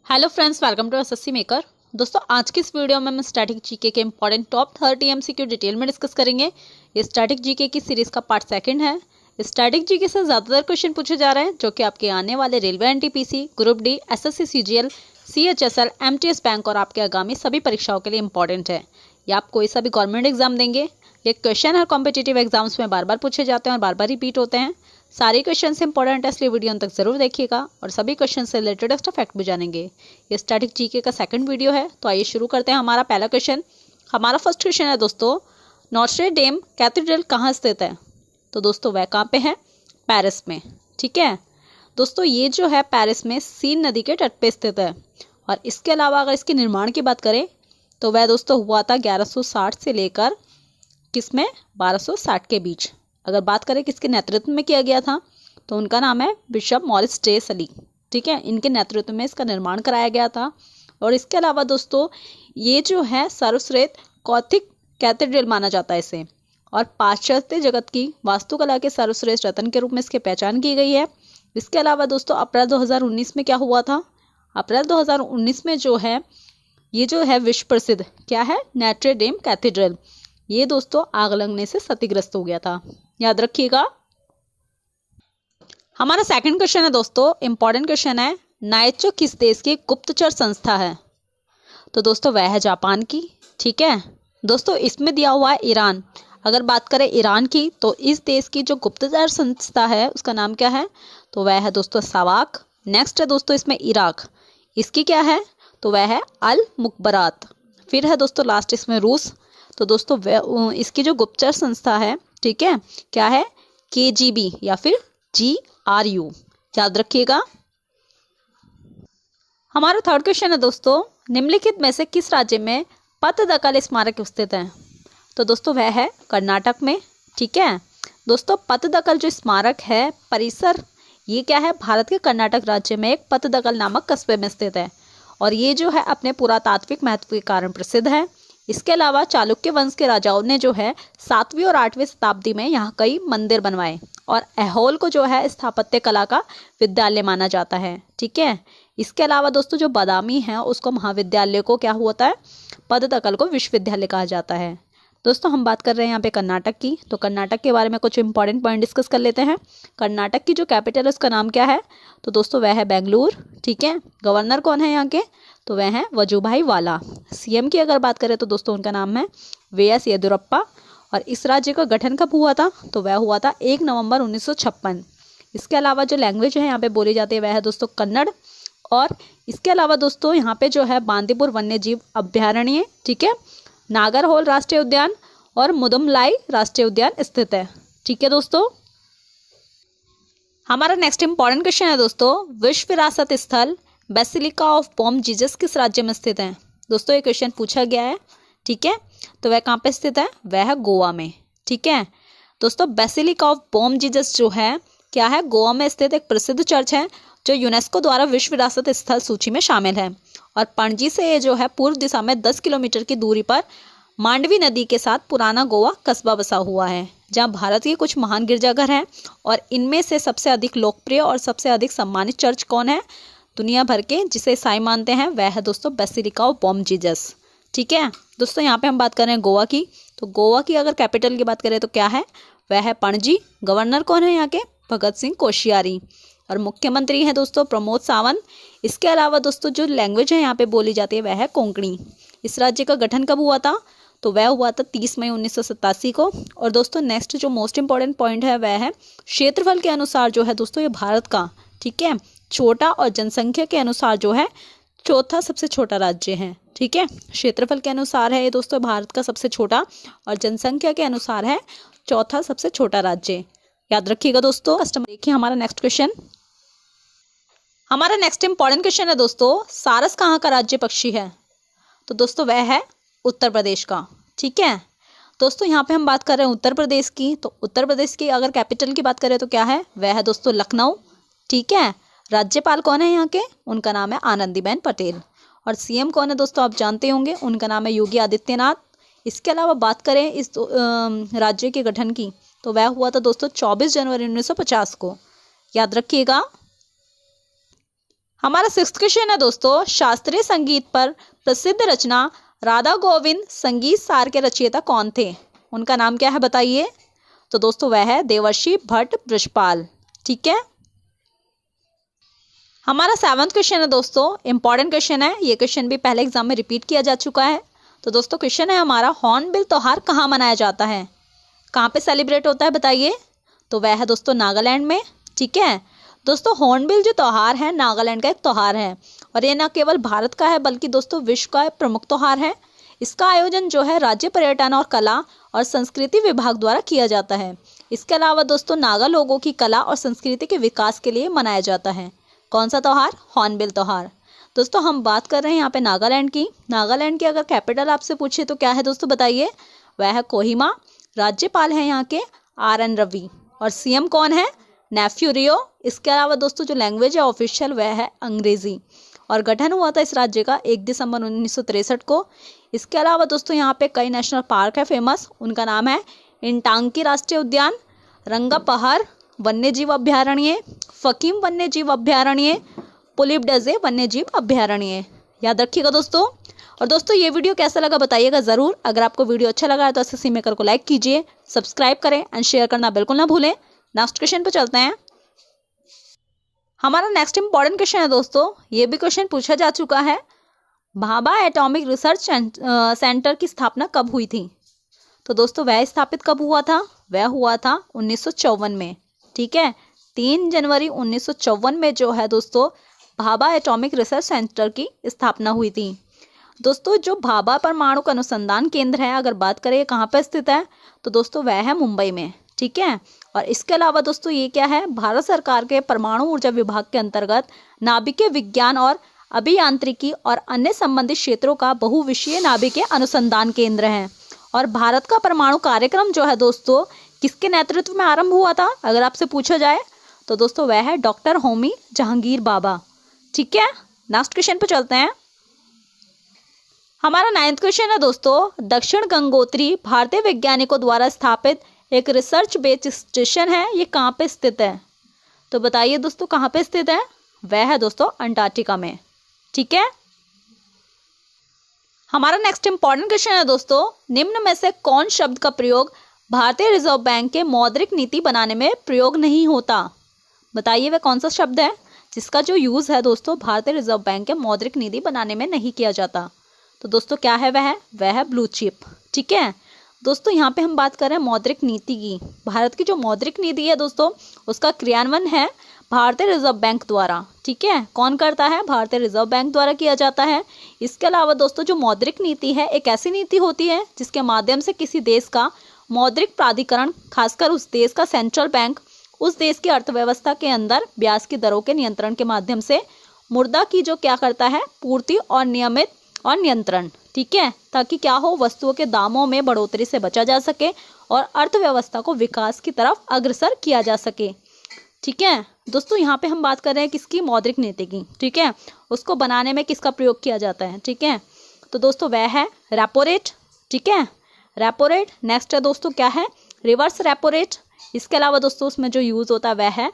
Hello friends, welcome to SSC maker. दोस्तों, आज की इस वीडियो में हम स्टैटिक जीके के इंपॉर्टेंट टॉप 30 एमसीक्यू डिटेल में डिस्कस करेंगे। ये स्टैटिक जीके की सीरीज का पार्ट सेकंड है। स्टैटिक जीके से ज़्यादातर क्वेश्चन पूछे जा रहे हैं जो कि आपके आने वाले railway NTPC, group D, SSC CGL, CHSL, MTS bank और आपके आगामी सभी परीक्षाओं के लिए इंपॉर्टेंट है। या आप कोई सा भी गवर्नमेंट एग्जाम देंगे, ये क्वेश्चन हर कॉम्पिटिटिव एग्जाम्स में बार बार पूछे जाते हैं और बार बार रिपीट होते हैं। सारे क्वेश्चन इंपॉर्टेंट है, इसलिए वीडियो अंत तक जरूर देखिएगा और सभी क्वेश्चन से रिलेटेड एक्स्ट्रा फैक्ट भी जानेंगे। ये स्टैटिक जीके का सेकंड वीडियो है, तो आइए शुरू करते हैं। हमारा पहला क्वेश्चन, हमारा फर्स्ट क्वेश्चन है दोस्तों, नोट्रे डेम कैथेड्रल कहाँ स्थित है? तो दोस्तों वह कहाँ पे है? पेरिस में। ठीक है दोस्तों, ये जो है पेरिस में सीन नदी के तट पे स्थित है। और इसके अलावा अगर इसके निर्माण की बात करें तो वह दोस्तों हुआ था 1160 से लेकर किसमें 1260 के बीच। अगर बात करें किसके नेतृत्व में किया गया था तो उनका नाम है बिशप मॉरिस डे सली। ठीक है, इनके नेतृत्व में इसका निर्माण कराया गया था। और इसके अलावा दोस्तों ये जो है सर्वश्रेष्ठ गॉथिक कैथेड्रल माना जाता है इसे, और पाश्चात्य जगत की वास्तुकला के सर्वश्रेष्ठ रत्न के रूप में इसकी पहचान की गई है। इसके अलावा दोस्तों अप्रैल 2019 में क्या हुआ था? अप्रैल 2019 में जो है ये जो है विश्व प्रसिद्ध क्या है, नोट्रे डेम कैथेड्रल, ये दोस्तों आग लगने से क्षतिग्रस्त हो गया था। याद रखिएगा। हमारा सेकंड क्वेश्चन है दोस्तों, इंपॉर्टेंट क्वेश्चन है, नाइचो किस देश की गुप्तचर संस्था है? तो दोस्तों वह है जापान की। ठीक है दोस्तों, इसमें दिया हुआ है ईरान। अगर बात करें ईरान की तो इस देश की जो गुप्तचर संस्था है उसका नाम क्या है? तो वह है दोस्तों सावाक। नेक्स्ट है दोस्तों इसमें इराक, इसकी क्या है? तो वह है अल मुखबरात। फिर है दोस्तों लास्ट इसमें रूस। तो दोस्तों इसकी जो गुप्तचर संस्था है, ठीक है, क्या है? केजीबी या फिर जीआरयू। याद रखिएगा। हमारा थर्ड क्वेश्चन है दोस्तों, निम्नलिखित में से किस राज्य में पत्तदकल स्मारक स्थित है? तो दोस्तों वह है कर्नाटक में। ठीक है दोस्तों, पत्तदकल जो स्मारक है परिसर, ये क्या है? भारत के कर्नाटक राज्य में एक पत्तदकल नामक कस्बे में स्थित है। और ये जो है अपने पुरातात्विक महत्व के कारण प्रसिद्ध है। इसके अलावा चालुक्य वंश के राजाओं ने जो है 7वीं और 8वीं शताब्दी में यहाँ कई मंदिर बनवाए, और ऐहोल को जो है स्थापत्य कला का विद्यालय माना जाता है। ठीक है, इसके अलावा दोस्तों जो बादामी है उसको महाविद्यालय को क्या होता है? पत्तदकल को विश्वविद्यालय कहा जाता है। दोस्तों हम बात कर रहे हैं यहाँ पे कर्नाटक की, तो कर्नाटक के बारे में कुछ इंपॉर्टेंट पॉइंट डिस्कस कर लेते हैं। कर्नाटक की जो कैपिटल है उसका नाम क्या है? तो दोस्तों वह है बेंगलुरु। ठीक है, गवर्नर कौन है यहाँ के? तो वह है वजुभाई वाला। सीएम की अगर बात करें तो दोस्तों उनका नाम है वीएस येदियुरप्पा। और इस राज्य का गठन कब हुआ था? तो वह हुआ था 1 नवंबर 1956। इसके अलावा जो लैंग्वेज है यहाँ पे बोली जाती है वह है दोस्तों कन्नड़। और इसके अलावा दोस्तों यहाँ पे जो है बांदीपुर वन्य जीव अभ्यारण्य, ठीक है, नागरहोल राष्ट्रीय उद्यान और मुदुमलाई राष्ट्रीय उद्यान स्थित है। ठीक है दोस्तों, हमारा नेक्स्ट इंपॉर्टेंट क्वेश्चन है दोस्तों, विश्व विरासत स्थल बेसिलिका ऑफ बॉम जीसस किस राज्य में स्थित है? दोस्तों ये क्वेश्चन पूछा गया है। ठीक है, तो वह कहाँ पे स्थित है? वह है गोवा में। ठीक है दोस्तों, बेसिलिका ऑफ बॉम जीसस जो है क्या है? गोवा में स्थित एक प्रसिद्ध चर्च है जो यूनेस्को द्वारा विश्व विरासत स्थल सूची में शामिल है। और पणजी से ये जो है पूर्व दिशा में 10 किलोमीटर की दूरी पर मांडवी नदी के साथ पुराना गोवा कस्बा बसा हुआ है, जहां भारत के कुछ महान गिरजाघर हैं। और इनमें से सबसे अधिक लोकप्रिय और सबसे अधिक सम्मानित चर्च कौन है दुनिया भर के, जिसे ईसाई मानते हैं? वह है दोस्तों बेसिलिका ऑफ बॉम जीसस। ठीक है दोस्तों, यहाँ पे हम बात कर रहे हैं गोवा की, तो गोवा की अगर कैपिटल की बात करें तो क्या है? वह है पणजी। गवर्नर कौन है यहाँ के? भगत सिंह कोश्यारी। और मुख्यमंत्री हैं दोस्तों प्रमोद सावंत। इसके अलावा दोस्तों जो लैंग्वेज है यहाँ पे बोली जाती है वह है कोंकणी। इस राज्य का गठन कब हुआ था? तो वह हुआ था 30 मई 1987 को। और दोस्तों नेक्स्ट जो मोस्ट इंपॉर्टेंट पॉइंट है वह है क्षेत्रफल के अनुसार जो है दोस्तों ये भारत का, ठीक है, छोटा और जनसंख्या के अनुसार जो है चौथा सबसे छोटा राज्य है। ठीक है, क्षेत्रफल के अनुसार है ये दोस्तों भारत का सबसे छोटा, और जनसंख्या के अनुसार है चौथा सबसे छोटा राज्य। याद रखिएगा दोस्तों। देखिए हमारा नेक्स्ट क्वेश्चन, हमारा नेक्स्ट इंपॉर्टेंट क्वेश्चन है दोस्तों, सारस कहाँ का राज्य पक्षी है? तो दोस्तों वह है उत्तर प्रदेश का। ठीक है दोस्तों, यहाँ पे हम बात कर रहे हैं उत्तर प्रदेश की, तो उत्तर प्रदेश की अगर कैपिटल की बात करें तो क्या है? वह है दोस्तों लखनऊ। ठीक है, राज्यपाल कौन है यहाँ के? उनका नाम है आनंदीबेन पटेल। और सीएम कौन है दोस्तों? आप जानते होंगे, उनका नाम है योगी आदित्यनाथ। इसके अलावा बात करें इस राज्य के गठन की तो वह हुआ था दोस्तों 24 जनवरी 1950 को। याद रखिएगा। हमारा 6th क्वेश्चन है दोस्तों, शास्त्रीय संगीत पर प्रसिद्ध रचना राधा गोविंद संगीत सार के रचयिता कौन थे? उनका नाम क्या है बताइए? तो दोस्तों वह है देवर्षि भट्ट बृषपाल। ठीक है। हमारा 7th क्वेश्चन है दोस्तों, इंपॉर्टेंट क्वेश्चन है, ये क्वेश्चन भी पहले एग्जाम में रिपीट किया जा चुका है। तो दोस्तों क्वेश्चन है हमारा, हॉर्नबिल त्योहार कहाँ मनाया जाता है? कहाँ पे सेलिब्रेट होता है बताइए? तो वह है दोस्तों नागालैंड में। ठीक है दोस्तों, हॉर्नबिल जो त्यौहार है नागालैंड का एक त्यौहार है और ये न केवल भारत का है बल्कि दोस्तों विश्व का एक प्रमुख त्यौहार है। इसका आयोजन जो है राज्य पर्यटन और कला और संस्कृति विभाग द्वारा किया जाता है। इसके अलावा दोस्तों नागा लोगों की कला और संस्कृति के विकास के लिए मनाया जाता है। कौन सा त्यौहार? हॉर्नबिल त्यौहार। दोस्तों हम बात कर रहे हैं यहाँ पे नागालैंड की। नागालैंड की अगर कैपिटल आपसे पूछे तो क्या है दोस्तों बताइए? वह है कोहिमा। राज्यपाल है यहाँ के RN रवि और CM कौन है? नेफ्यू रियो। इसके अलावा दोस्तों जो लैंग्वेज है ऑफिशियल वह है अंग्रेजी और गठन हुआ था इस राज्य का 1 दिसंबर 1963 को। इसके अलावा दोस्तों यहाँ पे कई नेशनल पार्क है फेमस, उनका नाम है इंटांकी राष्ट्रीय उद्यान, रंगापहर वन्यजीव अभ्यारण्य, फकीम वन्यजीव अभ्यारण्य, पुलिपडजे वन्यजीव अभ्यारण्य। याद रखिएगा दोस्तों। और दोस्तों ये वीडियो कैसा लगा बताइएगा ज़रूर। अगर आपको वीडियो अच्छा लगा है तो SSC मेकर को लाइक कीजिए, सब्सक्राइब करें एंड शेयर करना बिल्कुल ना भूलें। नेक्स्ट क्वेश्चन पे चलते हैं। हमारा नेक्स्ट इंपॉर्टेंट क्वेश्चन है दोस्तों, ये भी क्वेश्चन पूछा जा चुका है, भाभा एटॉमिक रिसर्च सेंटर की स्थापना कब हुई थी? तो दोस्तों वह स्थापित कब हुआ था? वह हुआ था 1954 में। ठीक है, 3 जनवरी 1954 में जो है दोस्तों भाभा एटॉमिक रिसर्च सेंटर की स्थापना हुई थी। दोस्तों जो भाभा परमाणु अनुसंधान केंद्र है, अगर बात करें कहाँ पर स्थित है, तो दोस्तों वह है मुंबई में। ठीक है, और इसके अलावा दोस्तों ये क्या है? भारत सरकार के परमाणु ऊर्जा विभाग के अंतर्गत नाभिकीय विज्ञान और अभियांत्रिकी और अन्य संबंधित क्षेत्रों का बहुविषयीय नाभिकीय अनुसंधान केंद्र है। और भारत का परमाणु कार्यक्रम जो है दोस्तों किसके नेतृत्व में आरंभ हुआ था अगर आपसे पूछा जाए? तो दोस्तों वह है डॉक्टर होमी जहांगीर भाभा। ठीक है, नेक्स्ट क्वेश्चन पे चलते हैं। हमारा 9th क्वेश्चन है दोस्तों, दक्षिण गंगोत्री भारतीय वैज्ञानिकों द्वारा स्थापित एक रिसर्च बेस्ड स्टेशन है, ये कहाँ पे स्थित है? तो बताइए दोस्तों कहाँ पे स्थित है? वह है दोस्तों अंटार्कटिका में। ठीक है, हमारा नेक्स्ट इंपॉर्टेंट क्वेश्चन है दोस्तों, निम्न में से कौन शब्द का प्रयोग भारतीय रिजर्व बैंक के मौद्रिक नीति बनाने में प्रयोग नहीं होता? बताइए वह कौन सा शब्द है जिसका जो यूज है दोस्तों भारतीय रिजर्व बैंक के मौद्रिक नीति बनाने में नहीं किया जाता? तो दोस्तों क्या है वह है ब्लू चिप। ठीक है दोस्तों, यहाँ पे हम बात कर रहे हैं मौद्रिक नीति की। भारत की जो मौद्रिक नीति है दोस्तों उसका क्रियान्वयन है भारतीय रिजर्व बैंक द्वारा। ठीक है, कौन करता है? भारतीय रिजर्व बैंक द्वारा किया जाता है। इसके अलावा दोस्तों जो मौद्रिक नीति है एक ऐसी नीति होती है जिसके माध्यम से किसी देश का मौद्रिक प्राधिकरण, खासकर उस देश का सेंट्रल बैंक, उस देश की अर्थव्यवस्था के अंदर ब्याज की दरों के नियंत्रण के माध्यम से मुद्रा की जो क्या करता है पूर्ति और नियमित और नियंत्रण। ठीक है, ताकि क्या हो, वस्तुओं के दामों में बढ़ोतरी से बचा जा सके और अर्थव्यवस्था को विकास की तरफ अग्रसर किया जा सके। ठीक है दोस्तों, यहाँ पे हम बात कर रहे हैं किसकी? मौद्रिक नीति की। ठीक है, उसको बनाने में किसका प्रयोग किया जाता है? ठीक है, तो दोस्तों वह है रेपो रेट। ठीक है, रेपो रेट। नेक्स्ट है दोस्तों क्या है? Reverse repo rate. इसके अलावा दोस्तों उसमें जो यूज होता है वह है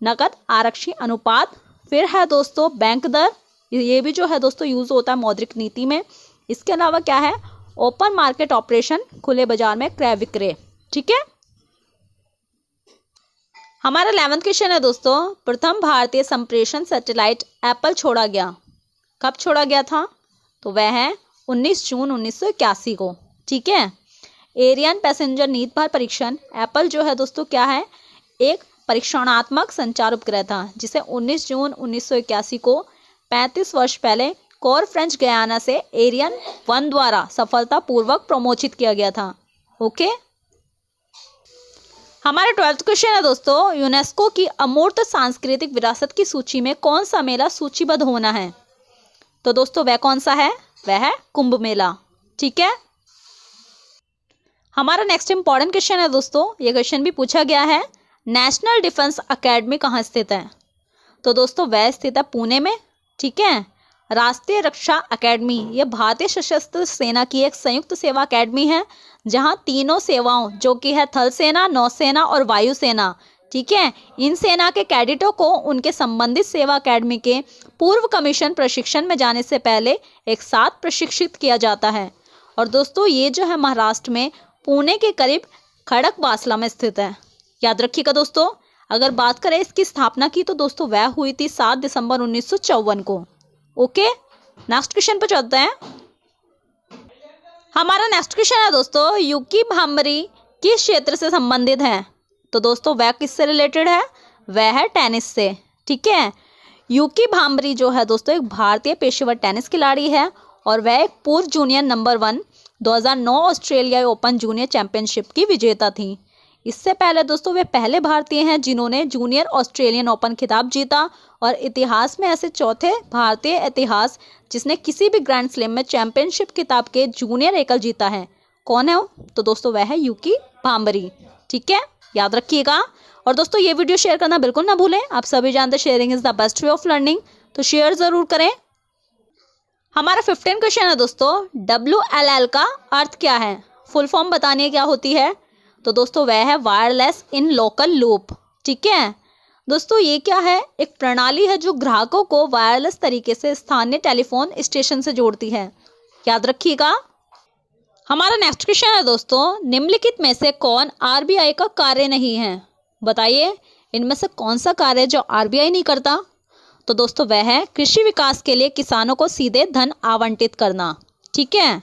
नकद आरक्षी अनुपात। फिर है दोस्तों बैंक दर, ये भी जो है दोस्तों यूज होता है मौद्रिक नीति में। इसके अलावा क्या है? ओपन मार्केट ऑपरेशन, खुले बाजार में क्रय विक्रय। ठीक है, हमारा 11th क्वेश्चन है दोस्तों, प्रथम भारतीय संप्रेषण सैटेलाइट एप्पल छोड़ा गया, कब छोड़ा गया था? तो वह है 19 जून 1981 को। ठीक है, एरियन पैसेंजर नीति परीक्षण एप्पल जो है दोस्तों क्या है? एक परीक्षणात्मक संचार उपग्रह था जिसे 19 जून 1981 को 35 वर्ष पहले कोर फ्रेंच गयाना से एरियन 1 द्वारा सफलतापूर्वक प्रमोचित किया गया था। ओके, हमारा 12th क्वेश्चन है दोस्तों, यूनेस्को की अमूर्त सांस्कृतिक विरासत की सूची में कौन सा मेला सूचीबद्ध होना है? तो दोस्तों वह कौन सा है? वह है कुंभ मेला। ठीक है, हमारा नेक्स्ट इंपॉर्टेंट क्वेश्चन है दोस्तों, ये क्वेश्चन भी पूछा गया है, नेशनल डिफेंस अकेडमी कहाँ स्थित है? तो दोस्तों वह स्थित है पुणे में। ठीक है, राष्ट्रीय रक्षा अकेडमी ये भारतीय सशस्त्र सेना की एक संयुक्त सेवा अकेडमी है जहां तीनों सेवाओं जो कि है थल सेना, नौसेना और वायुसेना ठीक है। इन सेना के कैडेटों को उनके संबंधित सेवा अकेडमी के पूर्व कमीशन प्रशिक्षण में जाने से पहले एक साथ प्रशिक्षित किया जाता है। और दोस्तों ये जो है महाराष्ट्र में पुणे के करीब खड़कवासला में स्थित है। याद रखिएगा दोस्तों। अगर बात करें इसकी स्थापना की तो दोस्तों वह हुई थी 7 दिसंबर 1954 को। ओके, नेक्स्ट क्वेश्चन पर चलते हैं। हमारा नेक्स्ट क्वेश्चन है दोस्तों, यूकी भांबरी किस क्षेत्र से संबंधित है? तो दोस्तों वह किससे रिलेटेड है? वह है टेनिस से। ठीक है। यूकी भांबरी जो है दोस्तों एक भारतीय पेशेवर टेनिस खिलाड़ी है और वह एक पूर्व junior number 1 2009 Australia open junior championship की विजेता थी। इससे पहले दोस्तों वे पहले भारतीय हैं जिन्होंने जूनियर ऑस्ट्रेलियन ओपन खिताब जीता और इतिहास में ऐसे चौथे भारतीय इतिहास जिसने किसी भी ग्रैंड स्लैम में चैंपियनशिप खिताब के जूनियर एकल जीता है। कौन है वो? तो दोस्तों वह है यूकी भांबरी। ठीक है, याद रखिएगा। और दोस्तों ये वीडियो शेयर करना बिल्कुल ना भूलें। आप सभी जानते हैं sharing is the best way of learning, तो शेयर जरूर करें। हमारा 15 क्वेश्चन है दोस्तों, WLL का अर्थ क्या है? फुल फॉर्म बतानी है क्या होती है? तो दोस्तों वह है वायरलेस इन लोकल लूप। ठीक है दोस्तों, ये क्या है? एक प्रणाली है जो ग्राहकों को वायरलेस तरीके से स्थानीय टेलीफोन स्टेशन से जोड़ती है। याद रखिएगा। हमारा नेक्स्ट क्वेश्चन है दोस्तों, निम्नलिखित में से कौन RBI का कार्य नहीं है? बताइए इनमें से कौन सा कार्य जो RBI नहीं करता? तो दोस्तों वह है कृषि विकास के लिए किसानों को सीधे धन आवंटित करना। ठीक है।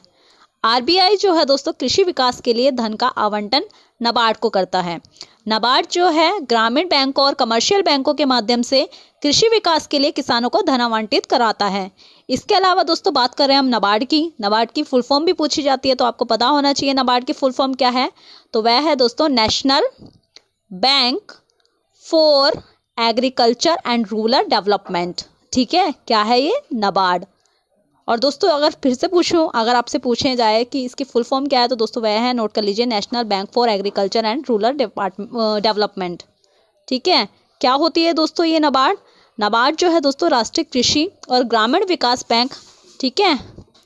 RBI जो है दोस्तों कृषि विकास के लिए धन का आवंटन नाबार्ड को करता है। नाबार्ड जो है ग्रामीण बैंकों और कमर्शियल बैंकों के माध्यम से कृषि विकास के लिए किसानों को धन आवंटित कराता है। इसके अलावा दोस्तों बात करें हम नाबार्ड की फुल फॉर्म भी पूछी जाती है, तो आपको पता होना चाहिए नाबार्ड की फुल फॉर्म क्या है। तो वह है दोस्तों national bank for agriculture and rural development. ठीक है, क्या है ये? नाबार्ड। और दोस्तों अगर फिर से अगर आपसे पूछे जाए कि इसकी फुल फॉर्म क्या है, तो दोस्तों वह है, नोट कर लीजिए, national bank for agriculture and rural development. ठीक है, क्या होती है दोस्तों ये नाबार्ड? नाबार्ड जो है दोस्तों राष्ट्रीय कृषि और ग्रामीण विकास बैंक। ठीक है,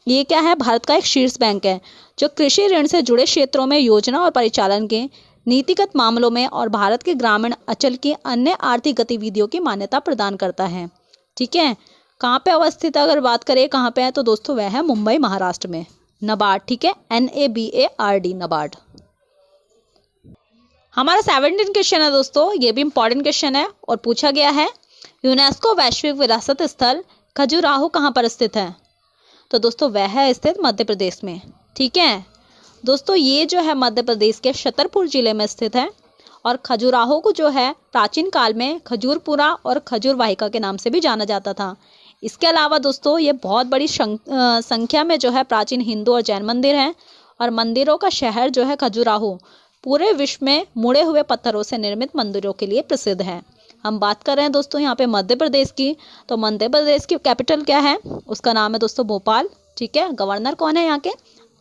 ये क्या है? भारत का एक शीर्ष बैंक है जो कृषि ऋण से जुड़े क्षेत्रों में योजना और परिचालन के नीतिगत मामलों में और भारत के ग्रामीण अंचल की अन्य आर्थिक गतिविधियों की मान्यता प्रदान करता है। ठीक है, कहाँ पे अवस्थित है? अगर बात करें कहाँ पे है, तो दोस्तों वह है मुंबई महाराष्ट्र में नाबार्ड। ठीक है, NABARD नाबार्ड। हमारा 17 क्वेश्चन है दोस्तों, ये भी इंपॉर्टेंट क्वेश्चन है और पूछा गया है, यूनेस्को वैश्विक विरासत स्थल खजुराहो कहाँ पर स्थित है? तो दोस्तों वह है स्थित मध्य प्रदेश में। ठीक है दोस्तों, ये जो है मध्य प्रदेश के छतरपुर जिले में स्थित है और खजुराहो को जो है प्राचीन काल में खजूरपुरा और खजूर वाहिका के नाम से भी जाना जाता था। इसके अलावा दोस्तों ये बहुत बड़ी संख्या में जो है प्राचीन हिंदू और जैन मंदिर हैं और मंदिरों का शहर जो है खजुराहो पूरे विश्व में मुड़े हुए पत्थरों से निर्मित मंदिरों के लिए प्रसिद्ध है। हम बात कर रहे हैं दोस्तों यहाँ पे मध्य प्रदेश की, तो मध्य प्रदेश की कैपिटल क्या है? उसका नाम है दोस्तों भोपाल। ठीक है, गवर्नर कौन है यहाँ के?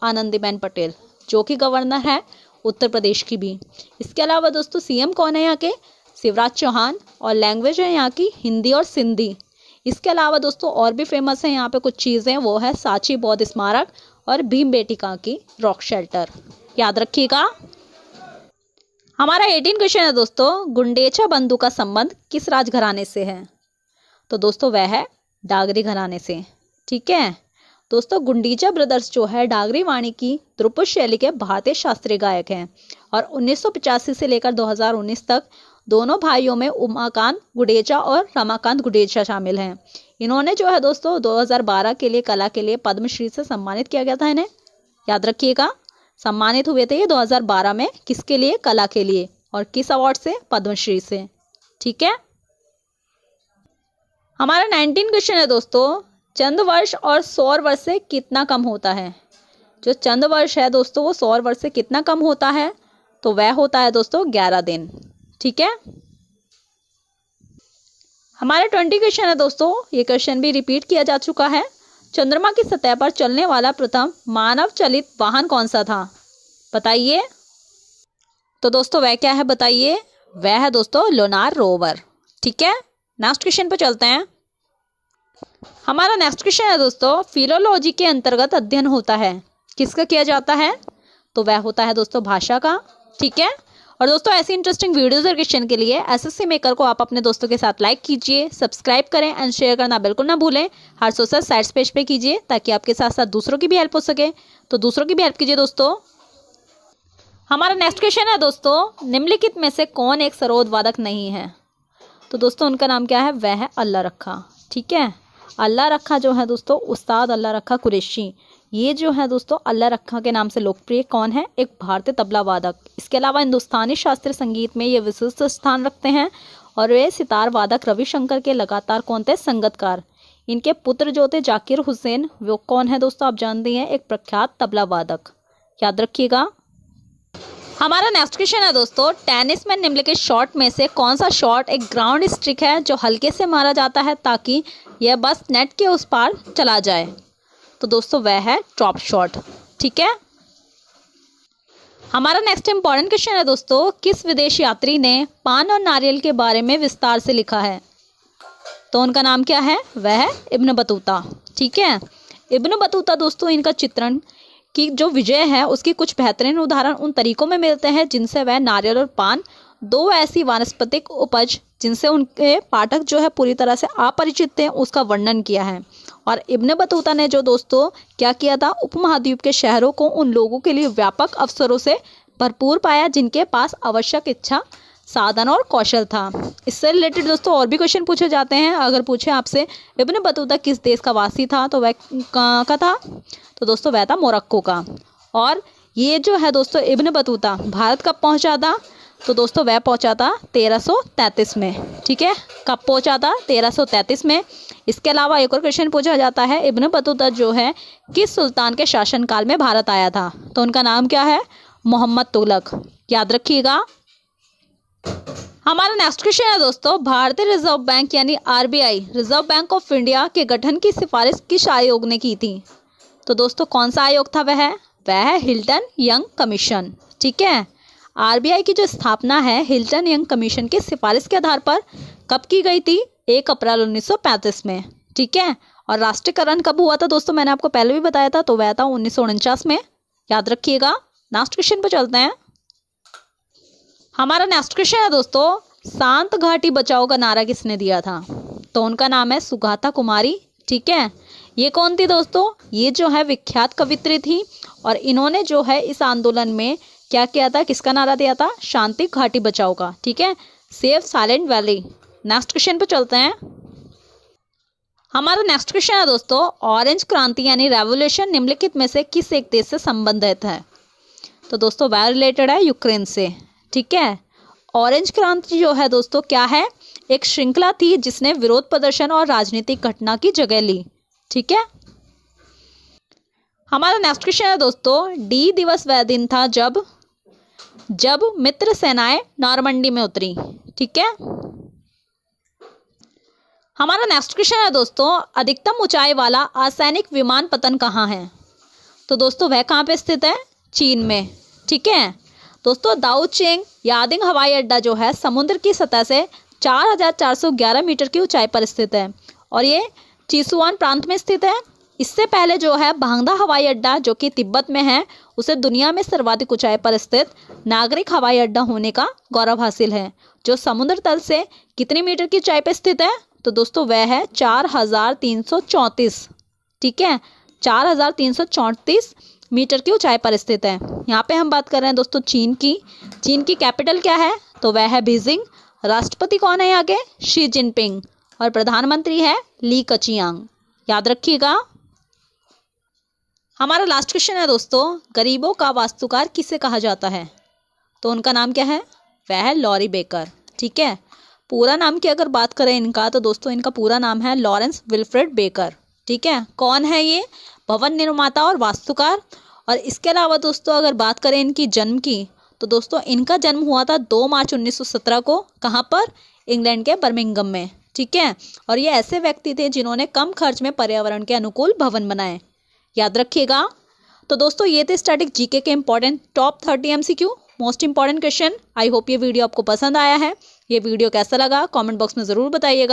आनंदीबेन पटेल, जो कि गवर्नर है उत्तर प्रदेश की भी। इसके अलावा दोस्तों CM कौन है यहाँ के? शिवराज चौहान। और लैंग्वेज है यहाँ की हिंदी और सिंधी। इसके अलावा दोस्तों और भी फेमस है यहाँ पे कुछ चीज़ें, वो है सांची बौद्ध स्मारक और भीमबेटका की रॉक शेल्टर। याद रखिएगा। हमारा 18 क्वेश्चन है दोस्तों, गुंडेचा बंधु का संबंध किस राजघराने से है? तो दोस्तों वह है डागरी घराने से। ठीक है दोस्तों, गुंडीचा ब्रदर्स जो है डागरी वाणी की ध्रुपद शैली के भारतीय शास्त्रीय गायक हैं और 1985 से लेकर 2019 तक दोनों भाइयों में उमाकांत गुडेचा और रमाकांत गुडेचा शामिल हैं। इन्होंने जो है दोस्तों 2012 के लिए कला के लिए पद्मश्री से सम्मानित किया गया था इन्हें। याद रखिएगा, सम्मानित हुए थे ये 2012 में। किसके लिए? कला के लिए। और किस अवार्ड से? पद्मश्री से। ठीक है, हमारा 19 क्वेश्चन है दोस्तों, चंद वर्ष और सौर वर्ष से कितना कम होता है? जो चंद वर्ष है दोस्तों वो सौर वर्ष से कितना कम होता है? तो वह होता है दोस्तों 11 दिन। ठीक है, हमारा 20 क्वेश्चन है दोस्तों, ये क्वेश्चन भी रिपीट किया जा चुका है। चंद्रमा की सतह पर चलने वाला प्रथम मानव चलित वाहन कौन सा था? बताइए। तो दोस्तों वह क्या है? बताइए। वह है दोस्तों लूनार रोवर। ठीक है, नेक्स्ट क्वेश्चन पर चलते हैं। हमारा नेक्स्ट क्वेश्चन है दोस्तों, फिलोलॉजी के अंतर्गत अध्ययन होता है, किसका किया जाता है? तो वह होता है दोस्तों भाषा का। ठीक है, और दोस्तों ऐसी इंटरेस्टिंग वीडियोस और क्वेश्चन के लिए एसएससी मेकर को आप अपने दोस्तों के साथ लाइक कीजिए, सब्सक्राइब करें एंड शेयर करना बिल्कुल ना भूलें। हर सोशल साइट्स पेज पे कीजिए ताकि आपके साथ साथ दूसरों की भी हेल्प हो सके। तो दूसरों की भी हेल्प कीजिए दोस्तों। हमारा नेक्स्ट क्वेश्चन है दोस्तों, निम्नलिखित में से कौन एक सरोद वादक नहीं है? तो दोस्तों उनका नाम क्या है? वह है अल्लाह रखा। ठीक है, अल्लाह रखा जो है दोस्तों, उस्ताद अल्लाह रखा कुरैशी, ये जो है दोस्तों अल्लाह रखा के नाम से लोकप्रिय कौन है? एक भारतीय तबला वादक। इसके अलावा हिंदुस्तानी शास्त्रीय संगीत में ये विशिष्ट स्थान रखते हैं और वे सितार वादक रविशंकर के लगातार कौन थे? संगतकार। इनके पुत्र जो थे जाकिर हुसैन, वो कौन है दोस्तों? आप जानते हैं, एक प्रख्यात तबला वादक। याद रखिएगा। हमारा नेक्स्ट क्वेश्चन है दोस्तों, टेनिस में निम्नलिखित शॉट में से कौन सा शॉट एक ग्राउंड स्ट्रिक है जो हल्के से मारा जाता है ताकि यह बस नेट के उस पार चला जाए? तो दोस्तों वह है ड्रॉप शॉट। ठीक है, हमारा नेक्स्ट इंपॉर्टेंट क्वेश्चन है दोस्तों, किस विदेश यात्री ने पान और नारियल के बारे में विस्तार से लिखा है? तो उनका नाम क्या है? वह है इब्न बतूता। ठीक है, इब्न बतूता दोस्तों, इनका चित्रण की जो विजय है उसकी कुछ बेहतरीन उदाहरण उन तरीकों में मिलते हैं जिनसे वह नारियल और पान, दो ऐसी वानस्पतिक उपज जिनसे उनके पाठक जो है पूरी तरह से अपरिचित थे, उसका वर्णन किया है। और इब्न बतूता ने जो दोस्तों क्या किया था? उपमहाद्वीप के शहरों को उन लोगों के लिए व्यापक अवसरों से भरपूर पाया जिनके पास आवश्यक इच्छा, साधन और कौशल था। इससे रिलेटेड दोस्तों और भी क्वेश्चन पूछे जाते हैं। अगर पूछे आपसे इब्न बतूता किस देश का वासी था, तो वह कहाँ का था? तो दोस्तों वह था मोरक्को का। और ये जो है दोस्तों इब्न बतूता भारत कब पहुंचा था? तो दोस्तों वह पहुंचा था 1333 में। ठीक है, कब पहुंचा था? 1333 में। इसके अलावा एक और क्वेश्चन पूछा जाता है, इब्न बतूता जो है किस सुल्तान के शासनकाल में भारत आया था? तो उनका नाम क्या है? मोहम्मद तुगलक। याद रखिएगा। हमारा नेक्स्ट क्वेश्चन है दोस्तों, भारतीय रिजर्व बैंक यानी RBI, reserve bank of India के गठन की सिफारिश किस आयोग ने की थी? तो दोस्तों कौन सा आयोग था? वह है हिल्टन यंग कमीशन। ठीक है, आरबीआई की जो स्थापना है हिल्टन यंग कमीशन की सिफारिश के आधार पर कब की गई थी? 1 अप्रैल 1935 में। ठीक है, और राष्ट्रीयकरण कब हुआ था दोस्तों? मैंने आपको पहले भी बताया था, तो वह था 1949 में। याद रखिएगा। नेक्स्ट क्वेश्चन पर चलते हैं। हमारा नेक्स्ट क्वेश्चन है दोस्तों, शांत घाटी बचाओ का नारा किसने दिया था? तो उनका नाम है सुगाता कुमारी। ठीक है, ये कौन थी दोस्तों? ये जो है विख्यात कवित्री थी और इन्होंने जो है इस आंदोलन में क्या किया था? किसका नारा दिया था? शांति घाटी बचाओ का। ठीक है, save silent valley. Next question पे चलते हैं। हमारा नेक्स्ट क्वेश्चन है दोस्तों, ऑरेंज क्रांति यानी रेवोल्यूशन निम्नलिखित में से किस एक देश से संबंधित है? तो दोस्तों वह रिलेटेड है यूक्रेन से। ठीक है, ऑरेंज क्रांति जो है दोस्तों क्या है? एक श्रृंखला थी जिसने विरोध प्रदर्शन और राजनीतिक घटना की जगह ली। ठीक है, हमारा नेक्स्ट क्वेश्चन है दोस्तों, डी दिवस वह दिन था जब मित्र सेनाएं नॉर्मंडी में उतरी। ठीक है, हमारा नेक्स्ट क्वेश्चन है दोस्तों, अधिकतम ऊंचाई वाला असैनिक विमान पतन कहाँ है? तो दोस्तों वह कहाँ पे स्थित है? चीन में। ठीक है दोस्तों, दाओचेंग यादिंग हवाई अड्डा जो है समुद्र की सतह से 4411 मीटर की ऊंचाई पर स्थित है और ये चिसुआन प्रांत में स्थित है। इससे पहले जो है भांगदा हवाई अड्डा जो कि तिब्बत में है, उसे दुनिया में सर्वाधिक ऊंचाई पर स्थित नागरिक हवाई अड्डा होने का गौरव हासिल है, जो समुद्र तल से कितनी मीटर की ऊंचाई पर स्थित है? तो दोस्तों वह है 4334। ठीक है, 4334 मीटर की ऊंचाई पर स्थित है। यहाँ पे हम बात कर रहे हैं दोस्तों चीन की कैपिटल क्या है? तो वह है बीजिंग। राष्ट्रपति कौन है यहाँ के? Xi Jinping. और प्रधानमंत्री है ली कचियांग। याद रखिएगा। हमारा लास्ट क्वेश्चन है दोस्तों, गरीबों का वास्तुकार किसे कहा जाता है? तो उनका नाम क्या है? वह है लॉरी बेकर। ठीक है, पूरा नाम की अगर बात करें इनका, तो दोस्तों इनका पूरा नाम है लॉरेंस विल्फ्रेड बेकर। ठीक है, कौन है ये? भवन निर्माता और वास्तुकार। और इसके अलावा दोस्तों अगर बात करें इनकी जन्म की, तो दोस्तों इनका जन्म हुआ था 2 मार्च 1917 को। कहाँ पर? इंग्लैंड के बर्मिंघम में। ठीक है, और ये ऐसे व्यक्ति थे जिन्होंने कम खर्च में पर्यावरण के अनुकूल भवन बनाए। याद रखिएगा। तो दोस्तों ये थे स्टैटिक जीके के important top 30 MCQ most important question. I hope ये वीडियो आपको पसंद आया है। ये वीडियो कैसा लगा कमेंट बॉक्स में ज़रूर बताइएगा।